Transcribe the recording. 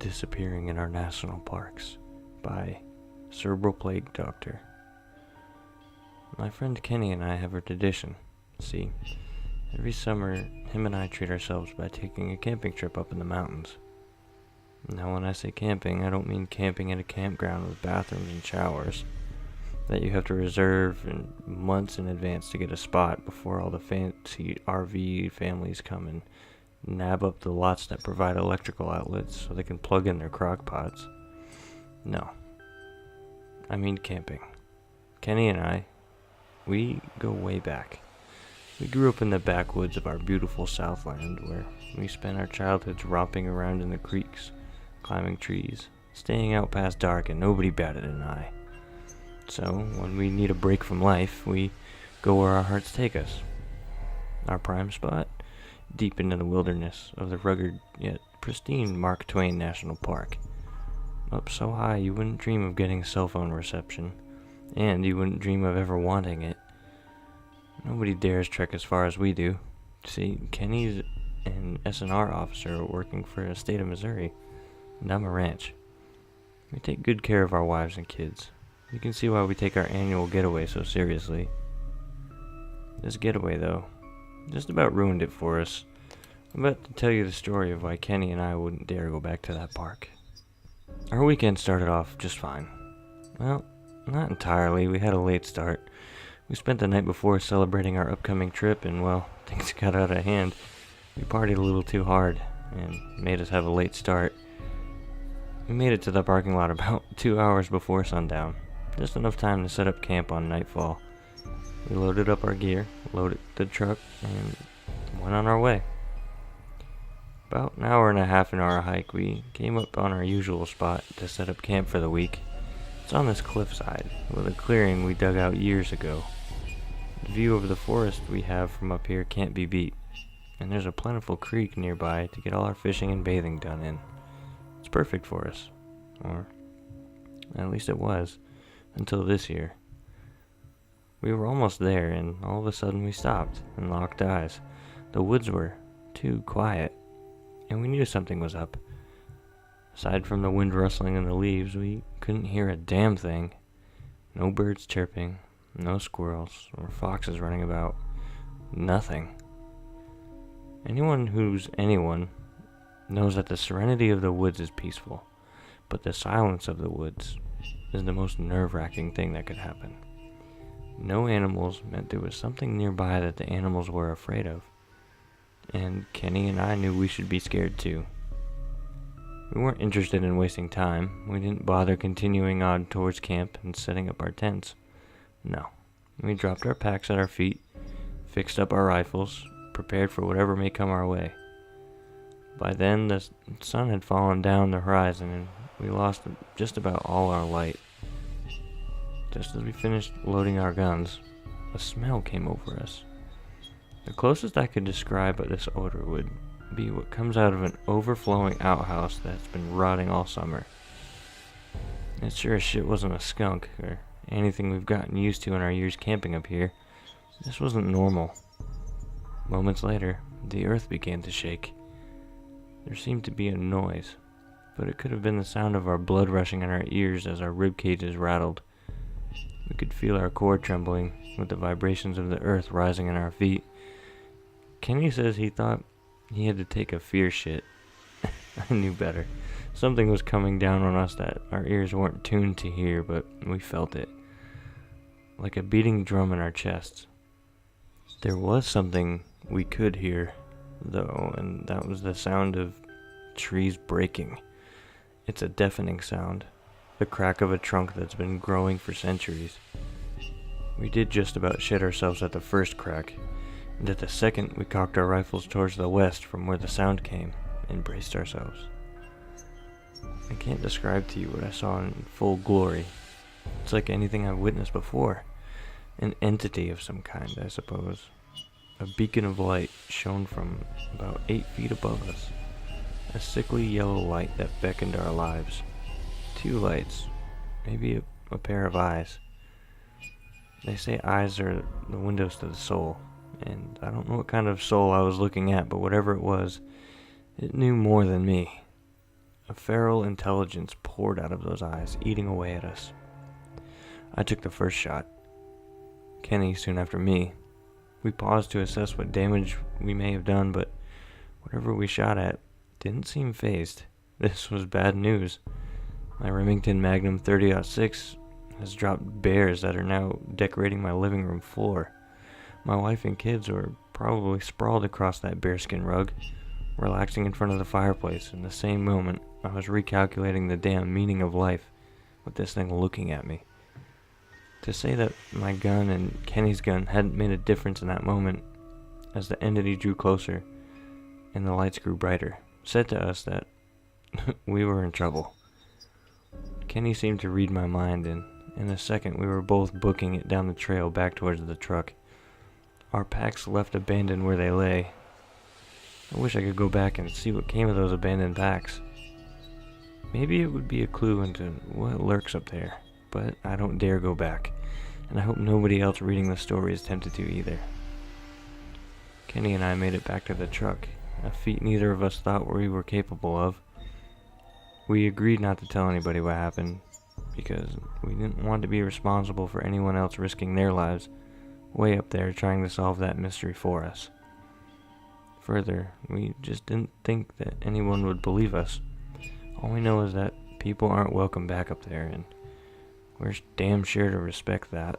Disappearing in Our National Parks by Cerbralplaguedoctor. My friend Kenny and I have a tradition. See, every summer, him and I treat ourselves by taking a camping trip up in the mountains. Now, when I say camping, I don't mean camping at a campground with bathrooms and showers that you have to reserve months in advance to get a spot before all the fancy RV families come and nab up the lots that provide electrical outlets so they can plug in their crock pots. No. I mean camping. Kenny and I, we go way back. We grew up in the backwoods of our beautiful Southland, where we spent our childhoods romping around in the creeks, climbing trees, staying out past dark, and nobody batted an eye. So, when we need a break from life, we go where our hearts take us. Our prime spot? Deep into the wilderness of the rugged yet pristine Mark Twain National Park. Up so high you wouldn't dream of getting cell phone reception, and you wouldn't dream of ever wanting it. Nobody dares trek as far as we do. See, Kenny's an S&R officer working for the state of Missouri, and I'm a ranch. We take good care of our wives and kids. You can see why we take our annual getaway so seriously. This getaway, though, just about ruined it for us. I'm about to tell you the story of why Kenny and I wouldn't dare go back to that park. Our weekend started off just fine. Well, not entirely. We had a late start. We spent the night before celebrating our upcoming trip, and, well, things got out of hand. We partied a little too hard, and made us have a late start. We made it to the parking lot about 2 hours before sundown. Just enough time to set up camp on nightfall. We loaded up our gear, loaded the truck, and went on our way. About an hour and a half into our hike, we came up on our usual spot to set up camp for the week. It's on this cliffside, with a clearing we dug out years ago. The view of the forest we have from up here can't be beat, and there's a plentiful creek nearby to get all our fishing and bathing done in. It's perfect for us, or at least it was, until this year. We were almost there, and all of a sudden we stopped and locked eyes. The woods were too quiet, and we knew something was up. Aside from the wind rustling in the leaves, we couldn't hear a damn thing. No birds chirping, no squirrels or foxes running about. Nothing. Anyone who's anyone knows that the serenity of the woods is peaceful, but the silence of the woods is the most nerve-wracking thing that could happen. No animals meant there was something nearby that the animals were afraid of, and Kenny and I knew we should be scared too. We weren't interested in wasting time. We didn't bother continuing on towards camp and setting up our tents. No. We dropped our packs at our feet, fixed up our rifles, prepared for whatever may come our way. By then, the sun had fallen down the horizon, and we lost just about all our light. Just as we finished loading our guns, a smell came over us. The closest I could describe this odor would be what comes out of an overflowing outhouse that's been rotting all summer. It sure as shit wasn't a skunk, or anything we've gotten used to in our years camping up here. This wasn't normal. Moments later, the earth began to shake. There seemed to be a noise, but it could have been the sound of our blood rushing in our ears as our rib cages rattled. We could feel our core trembling, with the vibrations of the earth rising in our feet. Kenny says he thought he had to take a fear shit. I knew better. Something was coming down on us that our ears weren't tuned to hear, but we felt it. Like a beating drum in our chests. There was something we could hear, though, and that was the sound of trees breaking. It's a deafening sound. The crack of a trunk that's been growing for centuries. We did just about shit ourselves at the first crack, and at the second we cocked our rifles towards the west from where the sound came, and braced ourselves. I can't describe to you what I saw in full glory. It's like anything I've witnessed before. An entity of some kind, I suppose. A beacon of light shone from about 8 feet above us. A sickly yellow light that beckoned our lives. 2 lights, maybe a pair of eyes. They say eyes are the windows to the soul, and I don't know what kind of soul I was looking at, but whatever it was, it knew more than me. A feral intelligence poured out of those eyes, eating away at us. I took the first shot. Kenny soon after me. We paused to assess what damage we may have done, but whatever we shot at didn't seem phased. This was bad news. My Remington Magnum 30-06 has dropped bears that are now decorating my living room floor. My wife and kids were probably sprawled across that bearskin rug, relaxing in front of the fireplace. In the same moment, I was recalculating the damn meaning of life with this thing looking at me. To say that my gun and Kenny's gun hadn't made a difference in that moment, as the entity drew closer and the lights grew brighter, said to us that we were in trouble. Kenny seemed to read my mind, and in a second we were both booking it down the trail back towards the truck. Our packs left abandoned where they lay. I wish I could go back and see what came of those abandoned packs. Maybe it would be a clue into what lurks up there, but I don't dare go back, and I hope nobody else reading the story is tempted to either. Kenny and I made it back to the truck, a feat neither of us thought we were capable of. We agreed not to tell anybody what happened, because we didn't want to be responsible for anyone else risking their lives way up there trying to solve that mystery for us. Further, we just didn't think that anyone would believe us. All we know is that people aren't welcome back up there, and we're damn sure to respect that.